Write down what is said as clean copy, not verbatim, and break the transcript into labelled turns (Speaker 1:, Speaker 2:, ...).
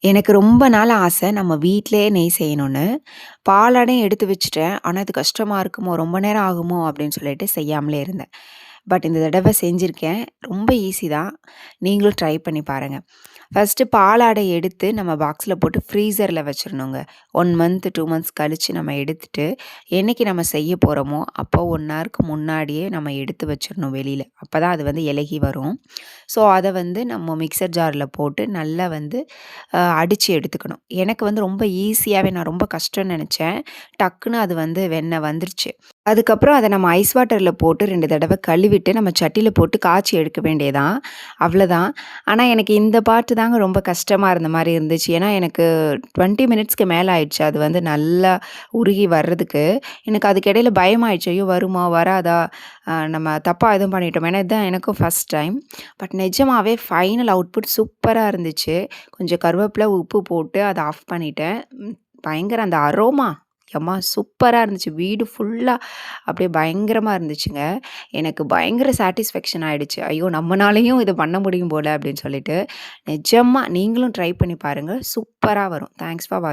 Speaker 1: எனக்கு ரொம்ப நாள் ஆசை நம்ம வீட்டிலேயே நெய் செய்யணும்னு. பாலாடையும் எடுத்து வச்சுட்டேன். ஆனா, இது கஷ்டமா இருக்குமோ, ரொம்ப நேரம் ஆகுமோ அப்படின்னு சொல்லிட்டு செய்யாமலே இருந்தேன். பட் இந்த தடவ செஞ்சிருக்கேன். ரொம்ப ஈஸி தான். நீங்களும் ட்ரை பண்ணி பாருங்க. ஃபர்ஸ்ட்டு பாலாடை எடுத்து நம்ம பாக்ஸில போட்டு ஃப்ரீசர்ல வச்சிரணுங்க. 1 மந்த், 2 மந்த்ஸ் கழிச்சு நம்ம எடுத்துட்டு, என்னைக்கு நம்ம செய்ய போறோமோ, அப்போ 1 ஹவருக்கு முன்னாடியே நம்ம எடுத்து வச்சிரணும் வெளியில. அப்பதான் அது வந்து இளகி வரும். ஸோ, அத வந்து நம்ம மிக்ஸர் ஜார்ல போட்டு நல்லா வந்து அடிச்சு எடுத்துக்கணும். எனக்கு வந்து ரொம்ப ஈஸியாவே நான் ரொம்ப கஷ்டம்னு நெனச்சேன். டக்குனு அது வந்து வெண்ணெய் வந்துருச்சு. அதுக்கப்புறம் அத நம்ம ஐஸ் வாட்டர்ல போட்டு 2 தடவ கழுவிட்டு, நம்ம சட்டியில போட்டு காய்ச்சி எடுக்க வேண்டியதான். அவ்வளதான். ஆனா, எனக்கு இந்த பார்ட் தாங்க ரொம்ப கஷ்டமா இருந்த மாரி இருந்துச்சு. ஏன்னா, எனக்கு 20 மினிட்ஸ்க்கு மேல ஆயிடுச்சு. அது வந்து நல்லா உருகி வர்றதுக்கு. எனக்கு அதுக்கு இடையில பயமாயிடுச்சு. ஐயோ! வருமா? வராதா? நம்ம தப்பா எதுவும் பண்ணிட்டோமா? ஏன்னா, இதான் எனக்கும் ஃபர்ஸ்ட் டைம். பட் நிஜமாவே ஃபைனல் அவுட்புட் சூப்பரா இருந்துச்சு. கொஞ்சம் கருவேப்பில, உப்பு போட்டு அத ஆஃப் பண்ணிட்டேன். பயங்கர அந்த அரோமா எம்மா சூப்பரா இருந்துச்சு. வீடு ஃபுல்லா அப்படியே பயங்கரமா இருந்துச்சுங்க. எனக்கு பயங்கர சாட்டிஸ்ஃபேக்ஷன் ஆயிடுச்சு. ஐயோ! நம்மனாலயும் இத பண்ண முடியும் போல அப்படின்னு சொல்லிட்டு. நிஜமா நீங்களும் ட்ரை பண்ணி பாருங்க. சூப்பரா வரும். Thanks for